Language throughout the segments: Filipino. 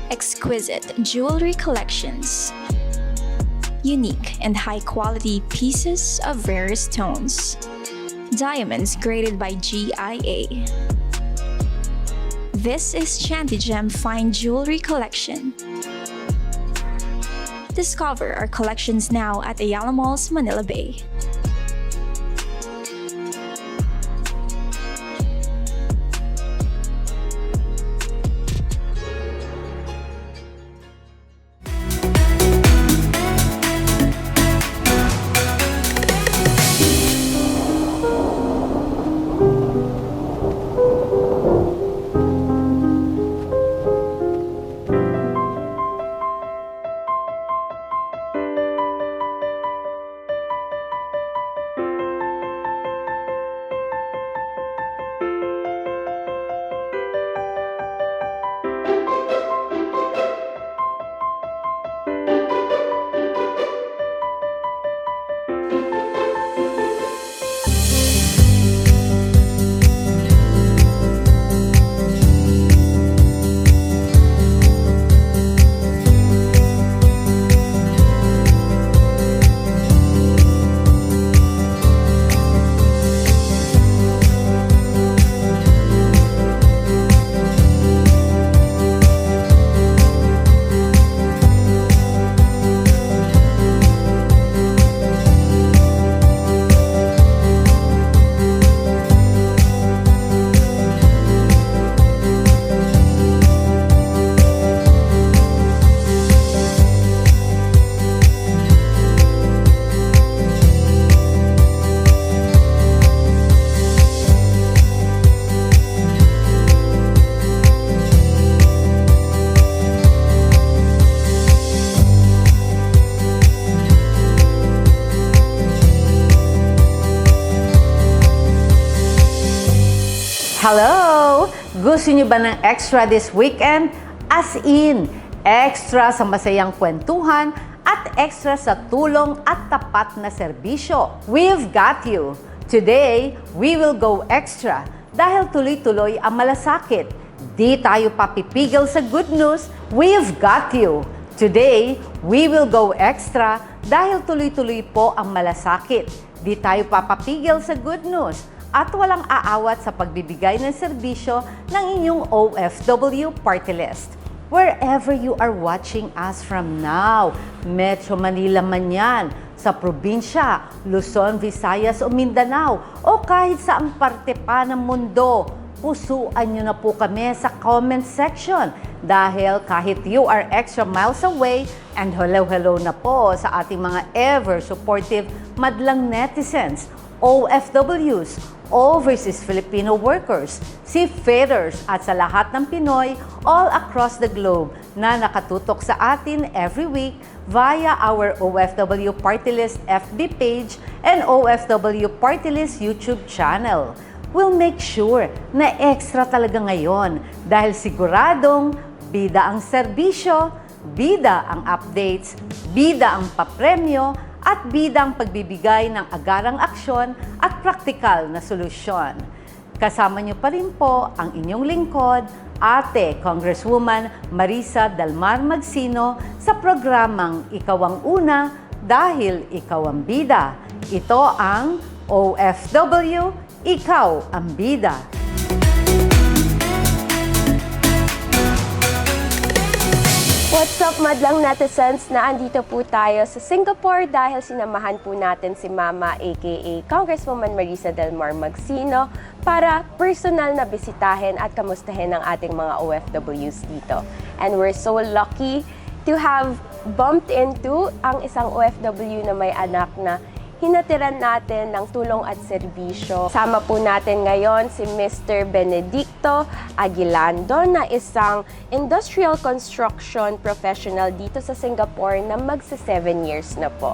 exquisite jewelry collections, unique and high-quality pieces of rare stones, diamonds graded by GIA. This is Chantigem Fine Jewelry Collection. Discover our collections now at Ayala Malls, Manila Bay. Hello! Gusto niyo ba ng extra this weekend? As in, extra sa masayang kwentuhan at extra sa tulong at tapat na serbisyo. We've got you! Today, we will go extra dahil tuloy-tuloy ang malasakit. Di tayo papipigil sa good news, we've got you! Today, we will go extra dahil tuloy-tuloy po ang malasakit. Di tayo papapigil sa good news at walang aawat sa pagbibigay ng serbisyo ng inyong OFW Party List. Wherever you are watching us from now, Metro Manila man yan, sa probinsya, Luzon, Visayas o Mindanao, o kahit saang parte pa ng mundo, pusuan nyo na po kami sa comment section dahil kahit you are extra miles away, and hello na po sa ating mga ever-supportive madlang netizens, OFWs, overseas Filipino workers, seafarers at sa lahat ng Pinoy all across the globe na nakatutok sa atin every week via our OFW Party List FB page and OFW Party List YouTube channel. We'll make sure na extra talaga ngayon dahil siguradong bida ang serbisyo, bida ang updates, bida ang papremyo, at bidang pagbibigay ng agarang aksyon at praktikal na solusyon. Kasama niyo pa rin po ang inyong lingkod, Ate Congresswoman Marisa Dalmar Magsino sa programang Ikaw ang Una dahil Ikaw ang Bida. Ito ang OFW, Ikaw ang Bida. What's up, madlang netizens? Naandito po tayo sa Singapore dahil sinamahan po natin si Mama aka Congresswoman Marisa Dalmar Magsino para personal na bisitahin at kamustahin ang ating mga OFWs dito. And we're so lucky to have bumped into ang isang OFW na may anak na hinatiran natin ng tulong at serbisyo. Sama po natin ngayon si Mr. Benedicto Aguilando na isang industrial construction professional dito sa Singapore na magsa 7 years na po.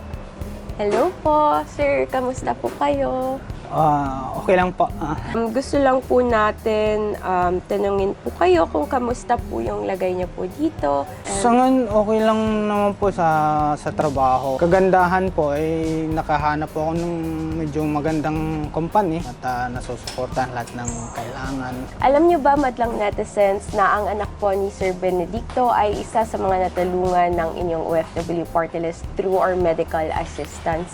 Hello po, sir. Kamusta po kayo? Okay lang po. Gusto lang po natin tanungin po kayo kung kamusta po yung lagay niyo po dito. Sa ngayon, okay lang naman po sa trabaho. Kagandahan po ay nakahanap po ako ng medyo magandang company at nasusuportahan lahat ng kailangan. Alam niyo ba, madlang netizens, na ang anak po ni Sir Benedicto ay isa sa mga natulungan ng inyong OFW party list through our medical assistance.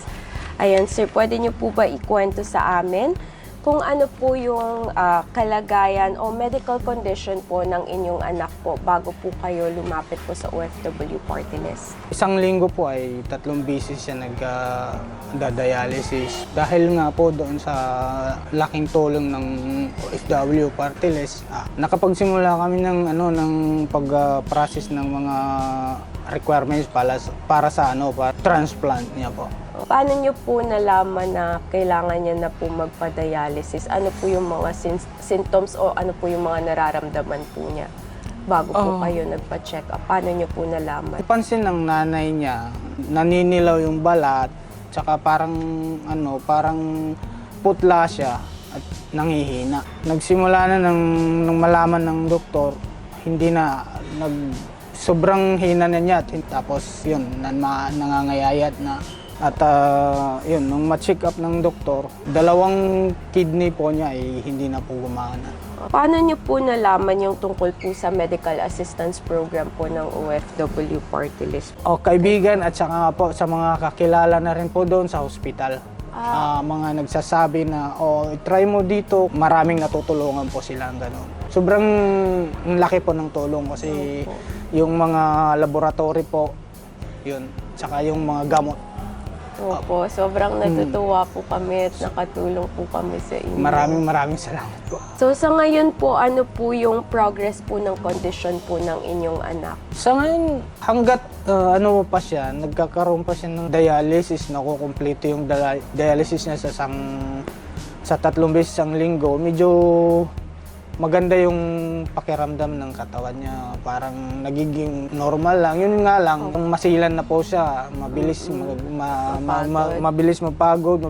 Ayan, sir, pwede niyo po ba ikwento sa amin kung ano po yung kalagayan o medical condition po ng inyong anak po bago po kayo lumapit po sa OFW party list? Isang linggo po ay 3 beses siya nagda-dialysis. Dahil nga po doon sa laking tulong ng OFW party list, nakapagsimula kami ng pag-process ng mga requirements para sa transplant niya po. Paano niyo po nalaman na kailangan niya na po magpa-dialysis? Ano po yung mga symptoms o ano po yung mga nararamdaman po niya bago po kayo nagpa-check up? Paano niyo po nalaman? Napansin ng nanay niya, naninilaw yung balat, tsaka parang putla siya at nangihina. Nagsimula na nung malaman ng doktor, hindi na sobrang hina na niya. Tapos yun, nangangayayat na. At yun, nung ma-check up ng doktor, 2 kidney po niya ay hindi na po gumana. Paano niyo po nalaman yung tungkol po sa medical assistance program po ng OFW party list? Kaibigan at saka po sa mga kakilala na rin po doon sa hospital. Mga nagsasabi na, try mo dito, maraming natutulungan po sila ang gano'n. Sobrang laki po ng tulong kasi yung mga laboratory po, yun, tsaka yung mga gamot. Opo, sobrang natutuwa po kami at nakatulong po kami sa inyo. Maraming salamat po. So sa ngayon po, ano po yung progress po ng condition po ng inyong anak? Sa ngayon, hanggat pa siya, nagkakaroon pa siya ng dialysis, nakukumpleto yung dialysis niya sa 3 beses ang linggo, medyo maganda yung pakiramdam ng katawan niya. Parang nagiging normal lang. Yun nga lang, masilan na po siya. Mabilis mabilis mapagod,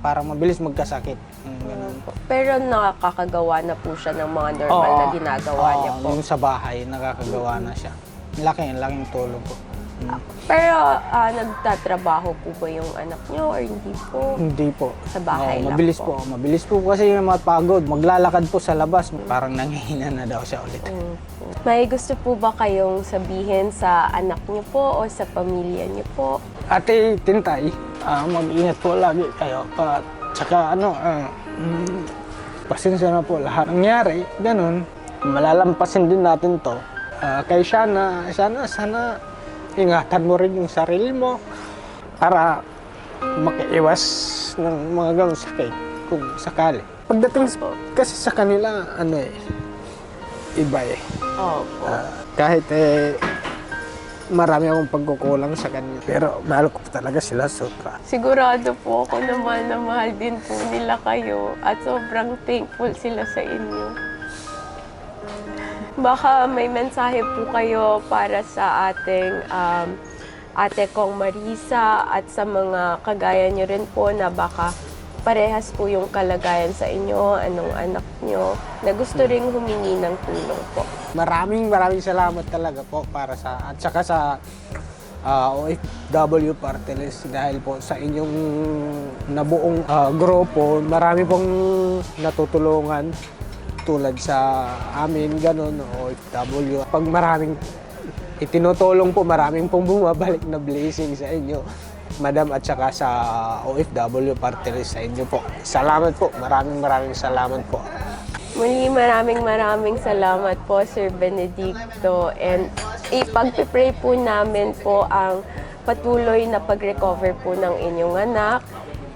parang mabilis magkasakit. Ganun. Pero nakakagawa na po siya ng mga normal na ginagawa niya po. Yung sa bahay, nakakagawa na siya. Laking tulong po. Pero nagtatrabaho po ba yung anak niyo or hindi po? Hindi po. Sa bahay lang mabilis po? Mabilis po kasi mapagod. Maglalakad po sa labas. Parang nanghihina na daw siya ulit. May gusto po ba kayong sabihin sa anak niyo po o sa pamilya niyo po? Ate Tintay, mag-ingat po lagi kayo. Tsaka pasensya na po lahat. Nangyari, ganun. Malalampasin din natin to. Kay sana ingatan mo rin yung sarili mo para makiiwas ng mga ganong sakit kung sakali. Pagdating kasi sa kanila, iba eh. Opo. Kahit marami akong pagkukulang sa kanila, pero mahal ko talaga sila sobra. Sigurado po ako naman na mahal din po nila kayo at sobrang thankful sila sa inyo. Baka may mensahe po kayo para sa ating ate kong Marisa at sa mga kagaya niyo rin po na baka parehas po yung kalagayan sa inyo, anong anak niyo, na gusto ring humingi ng tulong po. Maraming salamat talaga po para at saka sa OFW party list dahil po sa inyong nabuong grupo, marami pong natutulungan. Tulad sa amin, ganun, OFW. Pag maraming itinutulong po, maraming pong bumabalik na blessing sa inyo, Madam, at saka sa OFW party list sa inyo po. Salamat po. Maraming salamat po. Muli, maraming salamat po, Sir Benedicto. And ipag-pray po namin po ang patuloy na pag-recover po ng inyong anak.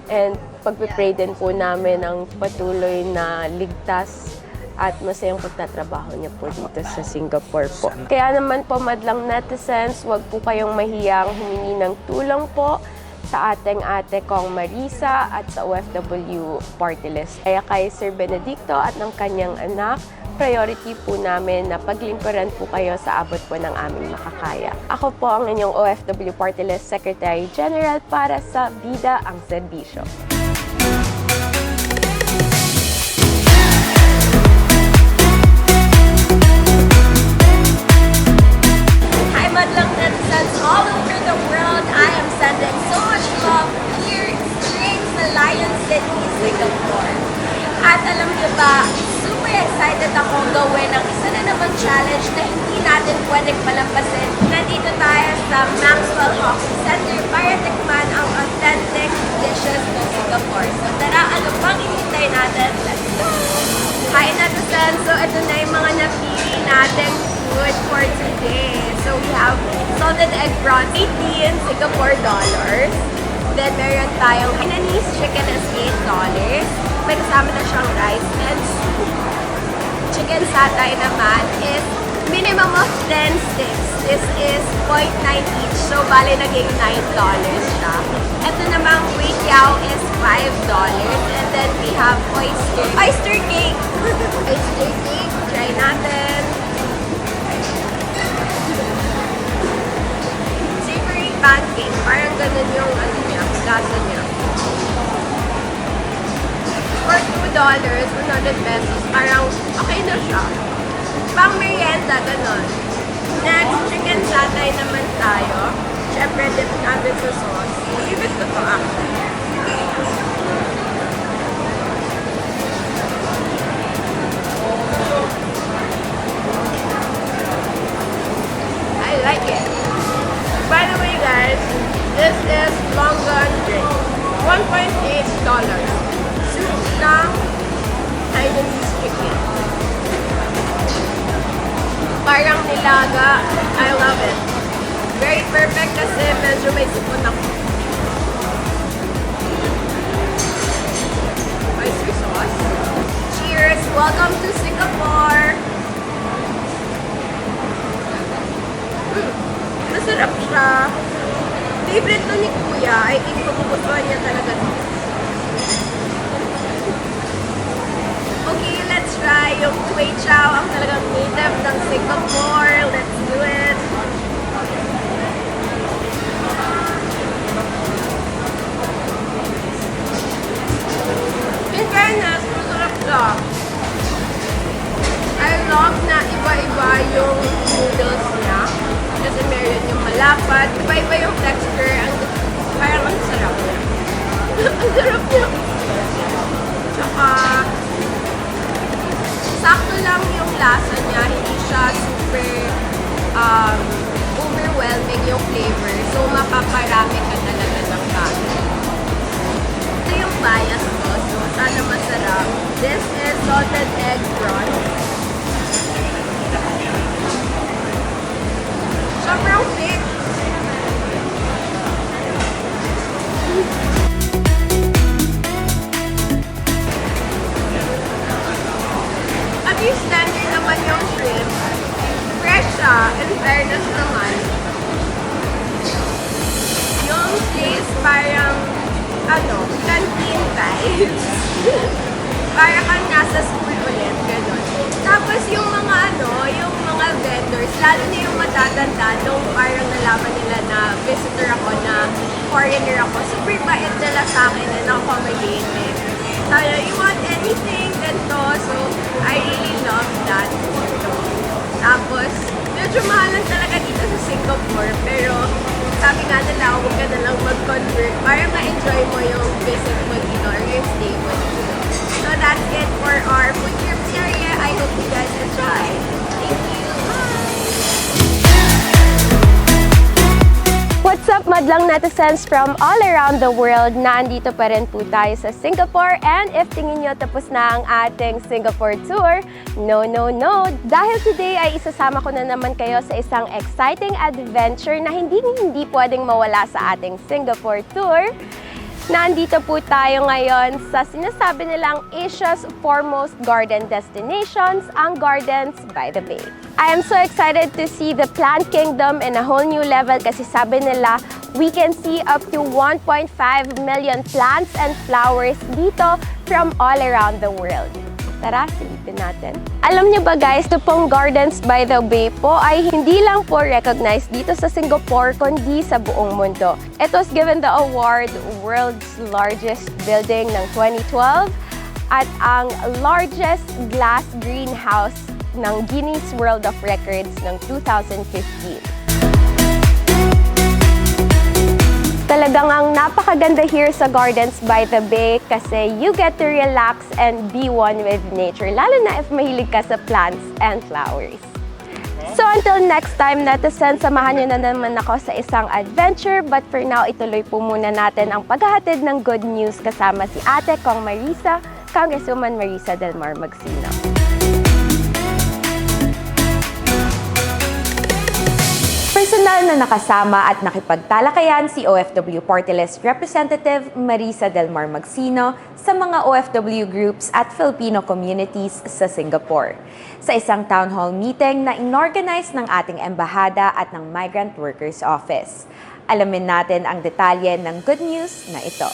And pag-pray din po namin ang patuloy na ligtas at masayang pagtatrabaho niya po dito sa Singapore po. Kaya naman po, madlang netizens, huwag po kayong mahiyang humingi ng tulong po sa ating ate kong Marisa at sa OFW party list. Kaya kay Sir Benedicto at ng kanyang anak, priority po namin na paglimparan po kayo sa abot po ng aming makakaya. Ako po ang inyong OFW party list Secretary General para sa Bida ang Serbisyo. alam niyo ba, super excited ako gawin ang isa na naman challenge na hindi natin pwedeng palampasin. Nandito tayo sa Maxwell Hawking Center para tikman ang authentic dishes ng Singapore. So tara, ano bang hinihintay natin? Let's go! Hi Natasan! So ito na yung mga napili natin food for today. So we have salted egg prawns, 18 Singapore dollars. Then meron tayong Hainanese chicken is $8. May kasama na siyang rice and soup. Chicken satay naman is minimum of 10 sticks. This is 0.9 each. So bali naging $9 siya. Ito namang kway teow is $5. And then we have oyster cake. Oyster cake. Try natin. Savory pancake. Parang ganun yung ano niya, lasa niya. For $2, 100 pesos, parang okay na siya. Pang merienda, ganun. Next, chicken satay naman tayo. Siyempre, dip natin sa sauce. Favorite ko to actually. I like it. By the way guys, this is Longan drink. $1.8. Soup ng Hainanese chicken. Parang nilaga. I love it. Very perfect kasi medyo may sipon ako. Oyster sauce. Cheers! Welcome to Singapore! Masarap siya. Favorite to ni Kuya. I think magugustuhan niya talaga ito. Okay, let's try yung kway teow. Ang talagang native ng Singapore. Let's do it. In fairness, masarap siya. I love na iba-iba yung noodles niya. Kasi meron yung malapad. Iba-iba yung texture. Parang ang sarap niya. Ang sarap niya. Tsaka, sakto lang yung lasa niya. Hindi siya super overwhelming yung flavor. So, mapaparami ka talaga ng kanin. Ito yung bias ko. So, sana masarap. This is salted egg prawns. Sobrang thick. At least standard naman yung shrimp. Fresh siya. In fairness naman. Yung taste parang, canteen vibes. Parang kang nasa school ulit. Ganun. Tapos yung mga yung mga vendors, lalo na yung matatanda, nung parang nalaman nila na visitor ako, na foreigner ako, super bait nila sa akin and accommodating. Sabi, you want anything? Ganito. So, I really love that. Tapos, medyo mahalan talaga dito sa Singapore, pero sabi nga nila, huwag ka na lang mag-convert para ma-enjoy mo yung visit mo dito or yung stay mo dito. So, that's it for our food trip area. I hope you guys enjoy. Thank you. What's up, madlang netizens from all around the world? Nandito pa rin po tayo sa Singapore, and if tingin nyo tapos na ang ating Singapore tour, no. Dahil today ay isasama ko na naman kayo sa isang exciting adventure na hindi pwedeng mawala sa ating Singapore tour. Nandito po tayo ngayon sa sinasabi nilang Asia's foremost garden destinations, ang Gardens by the Bay. I am so excited to see the plant kingdom in a whole new level kasi sabi nila we can see up to 1.5 million plants and flowers dito from all around the world. Tara, silipin natin. Alam niyo ba guys, ito pong Gardens by the Bay po ay hindi lang po recognized dito sa Singapore kundi sa buong mundo. It was given the award World's Largest Building ng 2012 at ang largest glass greenhouse ng Guinness World of Records ng 2015. Talagang ang napakaganda here sa Gardens by the Bay kasi you get to relax and be one with nature, lalo na if mahilig ka sa plants and flowers. So until next time, netizens, samahan nyo na naman ako sa isang adventure. But for now, ituloy po muna natin ang paghahatid ng good news kasama si Ate Kong Marisa, Congresswoman Marisa Del Mar Magsino. Personal na nakasama at nakipagtalakayan si OFW Party List Representative Marisa Del Mar Magsino sa mga OFW groups at Filipino communities sa Singapore. Sa isang town hall meeting na inorganize ng ating embahada at ng Migrant Workers Office. Alamin natin ang detalye ng good news na ito.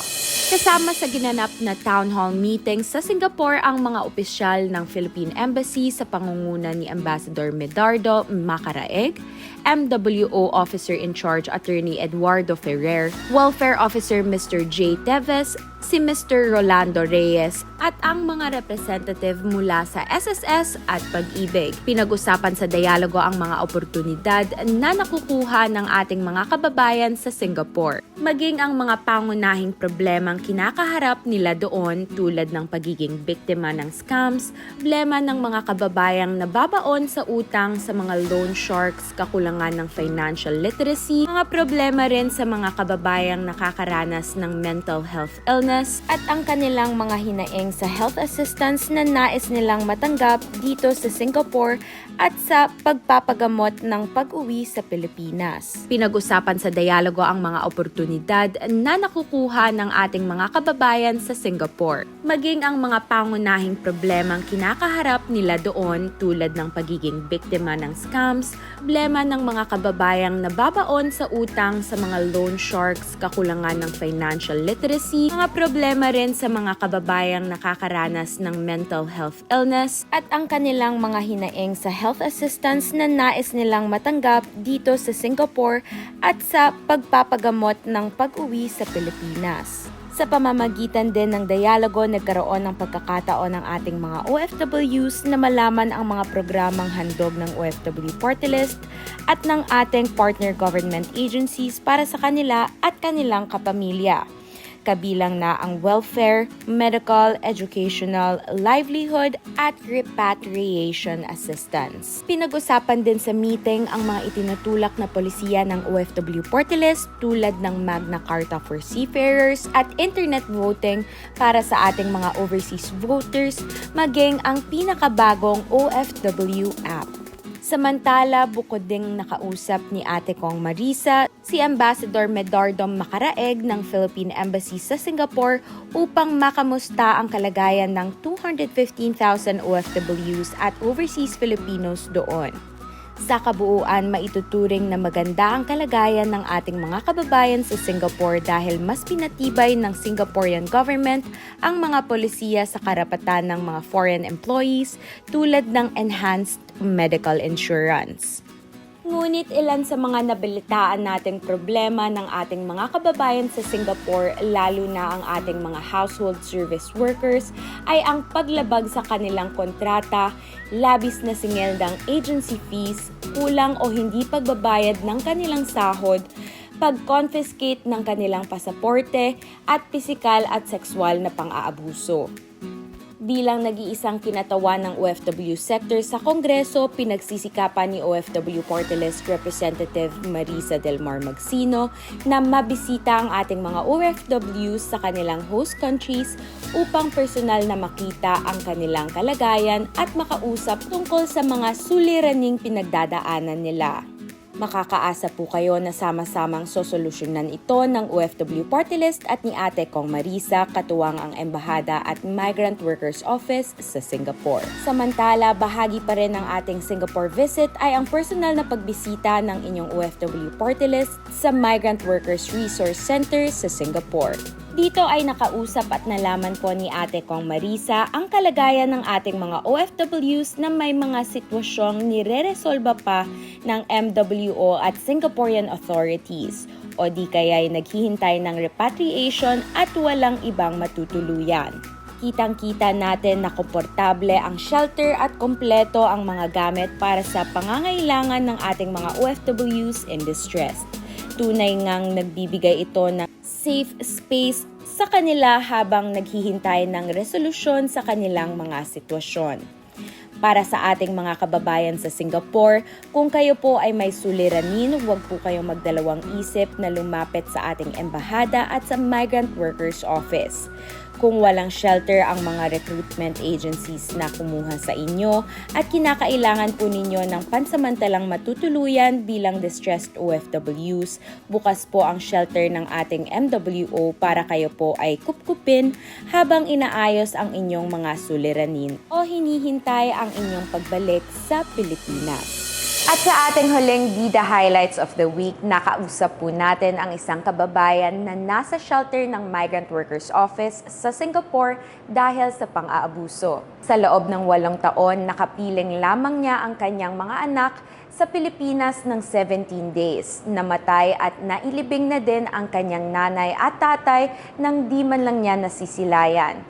Kasama sa ginanap na town hall meeting sa Singapore ang mga opisyal ng Philippine Embassy sa pangunguna ni Ambassador Medardo Macaraeg, MWO Officer in Charge Attorney Eduardo Ferrer, Welfare Officer Mr. J. Teves, si Mr. Rolando Reyes at ang mga representative mula sa SSS at Pag-ibig. Pinag-usapan sa dialogo ang mga oportunidad na nakukuha ng ating mga kababayan sa Singapore, maging ang mga pangunahing problemang kinakaharap nila doon tulad ng pagiging biktima ng scams, problema ng mga kababayang nababaon sa utang sa mga loan sharks, kakulangan ng financial literacy, mga problema rin sa mga kababayang nakakaranas ng mental health illness at ang kanilang mga hinaing sa health assistance na nais nilang matanggap dito sa Singapore at sa pagpapagamot ng pag-uwi sa Pilipinas. Pinag-usapan sa dialogo ang mga oportunidad na nakukuha ng ating mga kababayan sa Singapore, maging ang mga pangunahing problemang kinakaharap nila doon tulad ng pagiging biktima ng scams, problema ng mga kababayang nababaon sa utang sa mga loan sharks, kakulangan ng financial literacy, mga problema rin sa mga kababayang nakakaranas ng mental health illness at ang kanilang mga hinaing sa health assistance na nais nilang matanggap dito sa Singapore at sa pagpapagamot ng pag-uwi sa Pilipinas. Sa pamamagitan din ng dialogo, nagkaroon ng pagkakataon ng ating mga OFWs na malaman ang mga programang handog ng OFW Party List at ng ating partner government agencies para sa kanila at kanilang kapamilya. Kabilang na ang welfare, medical, educational, livelihood at repatriation assistance. Pinag-usapan din sa meeting ang mga itinutulak na polisiya ng OFW Party List tulad ng Magna Carta for Seafarers at internet voting para sa ating mga overseas voters, maging ang pinakabagong OFW app. Samantala, bukod ding nakausap ni Ate Kong Marisa, si Ambassador Medardo Macaraeg ng Philippine Embassy sa Singapore upang makamusta ang kalagayan ng 215,000 OFWs at overseas Filipinos doon. Sa kabuuan, maituturing na maganda ang kalagayan ng ating mga kababayan sa Singapore dahil mas pinatibay ng Singaporean government ang mga polisiya sa karapatan ng mga foreign employees tulad ng enhanced medical insurance. Ngunit ilan sa mga nabalitaan nating problema ng ating mga kababayan sa Singapore, lalo na ang ating mga household service workers, ay ang paglabag sa kanilang kontrata, labis na singil ng agency fees, kulang o hindi pagbabayad ng kanilang sahod, pag-confiscate ng kanilang pasaporte, at pisikal at sexual na pang-aabuso. Bilang nag-iisang kinatawan ng OFW sector sa Kongreso, pinagsisikapan ni OFW Party List Representative Marisa Del Mar Magsino na mabisita ang ating mga OFWs sa kanilang host countries upang personal na makita ang kanilang kalagayan at makausap tungkol sa mga suliraning pinagdadaanan nila. Makakaasa po kayo na sama-samang sosolusyonan ito ng OFW Party List at ni Ate Kong Marisa, katuwang ang Embahada at Migrant Workers Office sa Singapore. Samantala, bahagi pa rin ng ating Singapore visit ay ang personal na pagbisita ng inyong OFW Party List sa Migrant Workers Resource Center sa Singapore. Dito ay nakausap at nalaman po ni Ate Kong Marisa ang kalagayan ng ating mga OFWs na may mga sitwasyong nire-resolba pa ng MWO at Singaporean authorities o di kaya'y naghihintay ng repatriation at walang ibang matutuluyan. Kitang-kita natin na komportable ang shelter at kompleto ang mga gamit para sa pangangailangan ng ating mga OFWs in distress. Tunay ngang nagbibigay ito ng safe space sa kanila habang naghihintay ng resolusyon sa kanilang mga sitwasyon. Para sa ating mga kababayan sa Singapore, kung kayo po ay may suliranin, huwag po kayong magdalawang isip na lumapit sa ating embahada at sa Migrant Workers Office. Kung walang shelter ang mga recruitment agencies na kumuha sa inyo at kinakailangan po ninyo ng pansamantalang matutuluyan bilang distressed OFWs, bukas po ang shelter ng ating MWO para kayo po ay kupkupin habang inaayos ang inyong mga suliranin o hinihintay ang inyong pagbalik sa Pilipinas. At sa ating huling Bida Highlights of the Week, nakausap po natin ang isang kababayan na nasa shelter ng Migrant Workers Office sa Singapore dahil sa pang-aabuso. Sa loob ng 8 taon, nakapiling lamang niya ang kanyang mga anak sa Pilipinas ng 17 days. Namatay at nailibing na din ang kanyang nanay at tatay nang di man lang niya nasisilayan.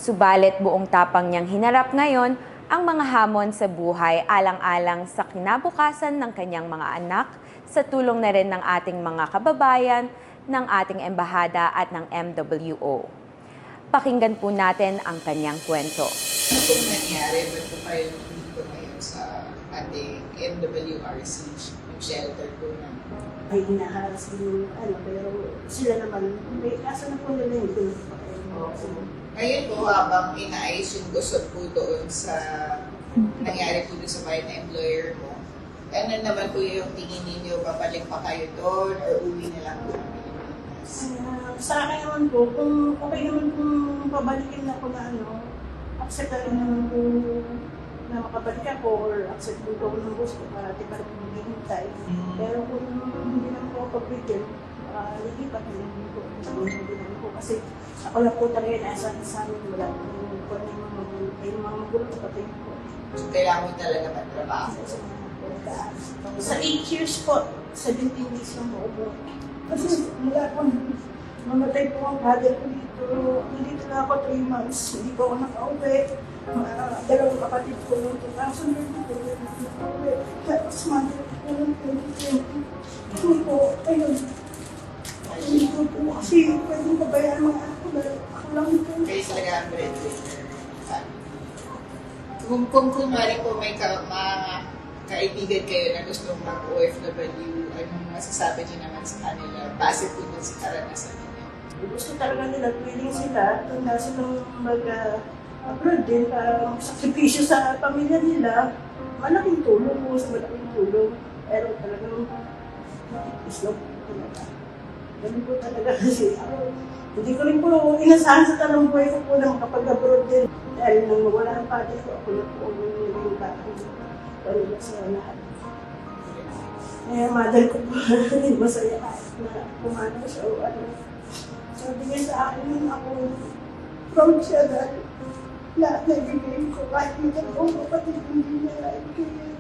Subalit buong tapang niyang hinarap ngayon ang mga hamon sa buhay alang-alang sa kinabukasan ng kanyang mga anak sa tulong na rin ng ating mga kababayan, ng ating embahada at ng MWO. Pakinggan po natin ang kanyang kwento. Ano pong nangyari? Ba't po kayo dito ngayon sa ating MWRC, yung shelter po na? Ay inaharas yung pero sila naman, may kaso na po nila yung tulog pa kayo. Ngayon po, habang inaayos yung gusot po doon sa nangyari po doon sa bahay na employer mo, ano naman po yung tingin ninyo, babalik pa kayo doon or uwi na lang po ng Pilipinas? Sa akin naman po, kung okay naman kung pabalikin na po na accept na rin naman po na makabalik ako or accept po ako ng gusto para di pa rin maghihintay. Pero kung hindi naman po ako pabigyan, lipat na lang po. Hindi naman po kasi ako lang po talaga nasa sa amin, wala po yung mga magulang pati po. So, kailangan mo talaga magtrabaho. Sa 8 years po, 17 days lang po po. Kasi mula po, mamatay po ang father ko dito. Nandito na ako 3 months. Hindi po ako nakauwi. Dalawang kapatid ko noong 2000 po nakauwi. Tapos mother ko noong 2020. Hindi po, ayun. Hindi ko po kasi pwedeng pabayaan mga anak ko dahil ako lang po. Kayo talaga ang breadwinner. Kung kunwari po may mga kaibigan kayo na gustong mag-OFW, anong masasabi niyo naman sa kanila? Base po dun sa karanasan niyo. Gusto talaga nila, willing sila, tanda silang mag-abroad din para sakripisyo sa pamilya nila. Malaking tulong po, sa malaking tulong. Pero talagang is not talaga. Ganun po talaga kasi hindi ko rin po inasahan sa talang buhay ko po na makapag-abroad din. Dahil nang mawala ang father ko, ako na po yung batang pamilya sa lahat. Kaya mother ko po, masaya na pumanaw siya o sabi niya sa akin, ako proud siya dahil lahat na ibigay ko kahit may dalawang kapatid hindi niya ibigay.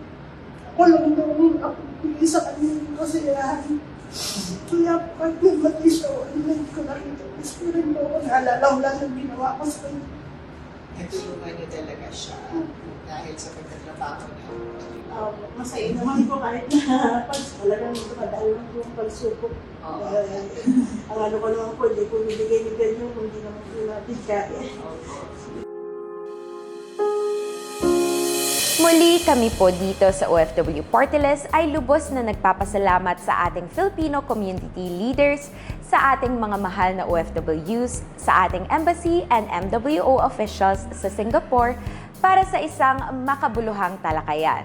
Ako lang doon ako bigay sa kanya yung kasiyahan. Kaya kahit nagmatay siya o hindi ko nakita. Gusto rin po ako naalala ko lang ang ginawa ko sa kanya. Natulungan niyo talaga siya dahil sa pagtatrabaho niya. Masaya naman po kahit na talagang madahil lang po ang pagsupok. Ang ano ko naman po, hindi ko bibigay ni ganyan kung hindi naman po natin kaya. Muli kami po dito sa OFW Portales ay lubos na nagpapasalamat sa ating Filipino community leaders, sa ating mga mahal na OFWs, sa ating embassy and MWO officials sa Singapore para sa isang makabuluhang talakayan.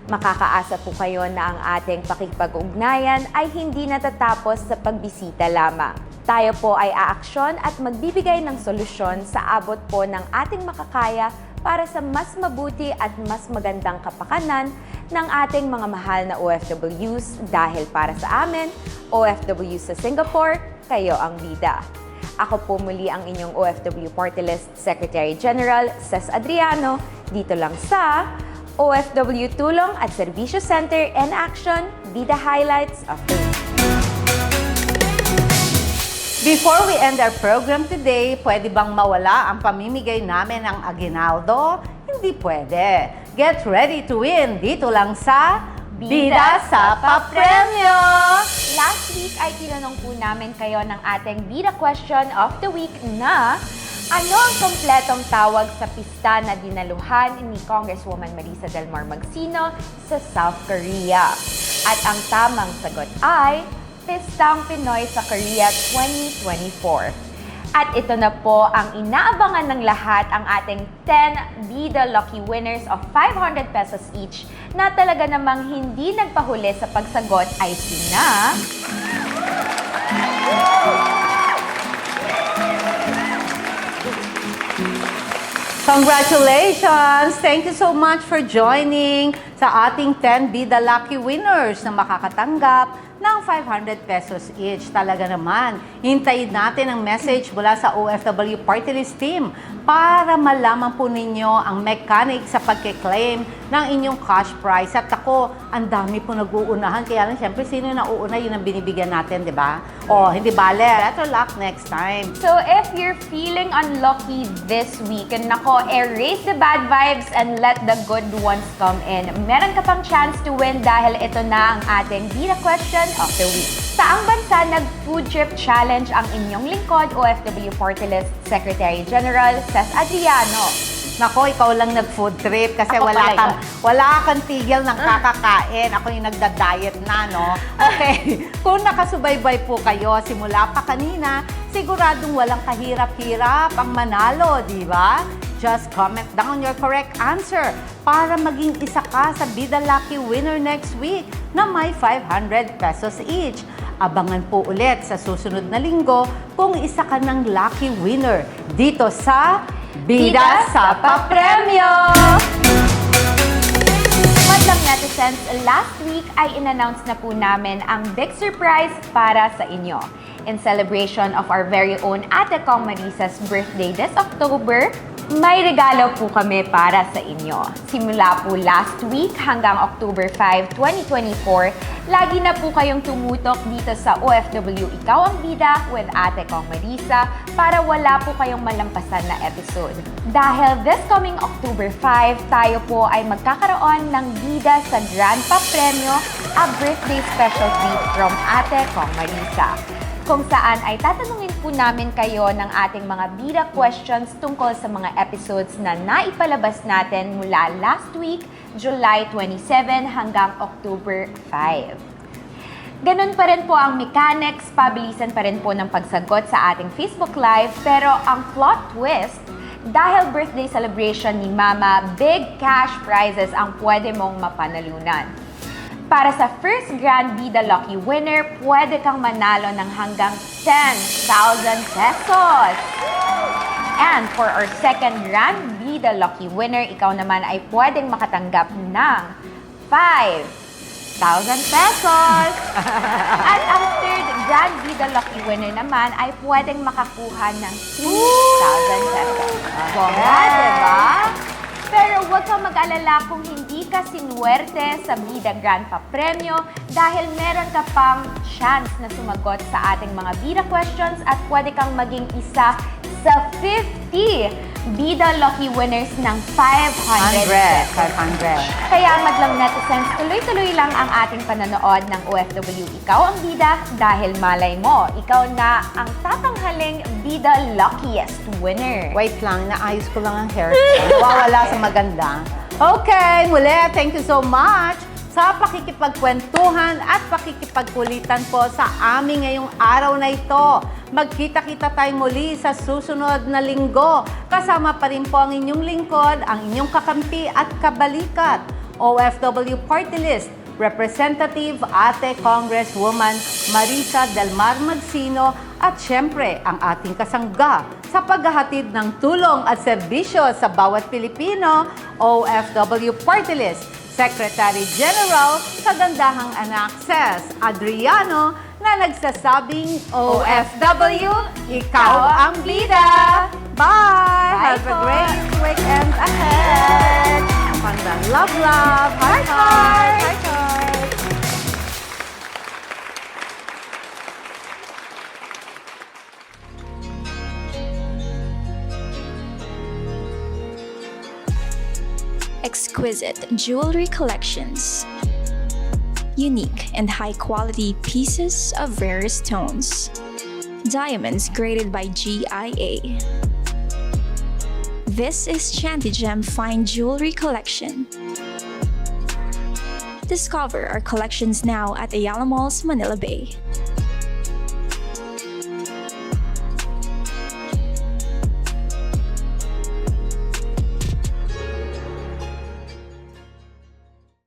Makakaasa po kayo na ang ating pakikipag-ugnayan ay hindi natatapos sa pagbisita lamang. Tayo po ay aaksyon at magbibigay ng solusyon sa abot po ng ating makakaya para sa mas mabuti at mas magandang kapakanan ng ating mga mahal na OFWs dahil para sa amin, OFWs sa Singapore, kayo ang bida. Ako po muli ang inyong OFW Portales Secretary General, Ces Adriano, dito lang sa OFW Tulong at Serbisyo Center in Action, Bida Highlights of the Week. Before we end our program today, pwede bang mawala ang pamimigay namin ng aguinaldo? Hindi pwede. Get ready to win dito lang sa Bida sa Papremyo! Last week ay tinanong po namin kayo ng ating Bida Question of the Week na ano ang kompletong tawag sa pista na dinaluhan ni Congresswoman Marisa Del Mar Magsino sa South Korea? At ang tamang sagot ay Pistang Pinoy sa Korea 2024. At ito na po ang inaabangan ng lahat, ang ating 10 Bida Lucky winners of 500 pesos each na talaga namang hindi nagpahuli sa pagsagot ay sina... Congratulations! Thank you so much for joining sa ating 10 Bida Lucky winners na makakatanggap ng 500 pesos each. Talaga naman, hintayin natin ang message mula sa OFW Party List Team para malaman po ninyo ang mechanic sa pagkiklaim ng inyong cash prize. At ako, ang dami po nag-uunahan. Kaya lang, syempre, sino yung nauuna, yun ang binibigyan natin, di ba? O, hindi bale. Better luck next time. So if you're feeling unlucky this week, nako, erase the bad vibes and let the good ones come in. Meron ka pang chance to win dahil ito na ang ating Bida Question of the Week. Saang bansa nag-food trip challenge ang inyong lingkod, OFW Party List Secretary General Cez Adriano? Nako, ikaw lang nag-food trip kasi Ako wala kang tigil ng kakakain. Ako yung nagda-diet na, no? Okay, kung nakasubaybay po kayo simula pa kanina, siguradong walang kahirap-hirap ang manalo, di ba? Just comment down your correct answer para maging isa ka sa Bida Lucky winner next week na may 500 pesos each. Abangan po ulit sa susunod na linggo kung isa ka ng lucky winner dito sa Bida sa Papremyo! Madlang netizens, last week ay in-announce na po namin ang big surprise para sa inyo. In celebration of our very own Ate Kong Marisa's birthday this October, may regalo po kami para sa inyo. Simula po last week hanggang October 5, 2024, lagi na po kayong tumutok dito sa OFW Ikaw ang Bida with Ate Kong Marisa para wala po kayong malampasan na episode. Dahil this coming October 5, tayo po ay magkakaroon ng Bida sa Grand Papremyo, a birthday special treat from Ate Kong Marisa, kung saan ay tatanungin po namin kayo ng ating mga Bida questions tungkol sa mga episodes na naipalabas natin mula last week, July 27 hanggang October 5. Ganun pa rin po ang mechanics, pabilisan pa rin po ng pagsagot sa ating Facebook Live, pero ang plot twist, dahil birthday celebration ni Mama, big cash prizes ang pwede mong mapanalunan. Para sa first Grand Bida Lucky winner, pwede kang manalo ng hanggang 10,000 pesos. And for our second Grand Bida Lucky winner, ikaw naman ay pwedeng makatanggap ng 5,000 pesos. At ang third Grand Bida Lucky winner naman ay pwedeng makakuha ng 2,000 pesos. Bongga, diba? Pero huwag kang mag-alala kung hindi ka sinuwerte sa Bida Grand Papremyo dahil meron ka pang chance na sumagot sa ating mga Bida questions at pwede kang maging isa sa 50 Bida Lucky winners ng 500 pesos. 500. Kaya madlang netizens, tuloy-tuloy lang ang ating panonood ng OFW Ikaw ang Bida dahil malay mo, ikaw na ang tatanghaling Bida Luckiest winner. Wait lang, naayos ko lang ang hair. Wawala sa maganda. Okay, muli, thank you so much sa pakikipagkwentuhan at pakikipagkulitan po sa amin ngayong araw na ito. Magkita-kita tayo muli sa susunod na linggo. Kasama pa rin po ang inyong lingkod, ang inyong kakampi at kabalikat, OFW Party List, Representative Ate Congresswoman Marisa Del Mar Magsino at syempre ang ating kasangga sa paghahatid ng tulong at serbisyo sa bawat Pilipino, OFW Party List, Secretary General sa Gandahang Anak Cez Adriano na nagsasabing OFW, ikaw ang bida! Bye! Have a great weekend ahead! Pandang love, love! Heart, heart! Heart, heart! Exquisite jewelry collections, unique and high-quality pieces of rare stones. Diamonds graded by GIA. This is Chantigem Fine Jewelry Collection. Discover our collections now at Ayala Malls, Manila Bay.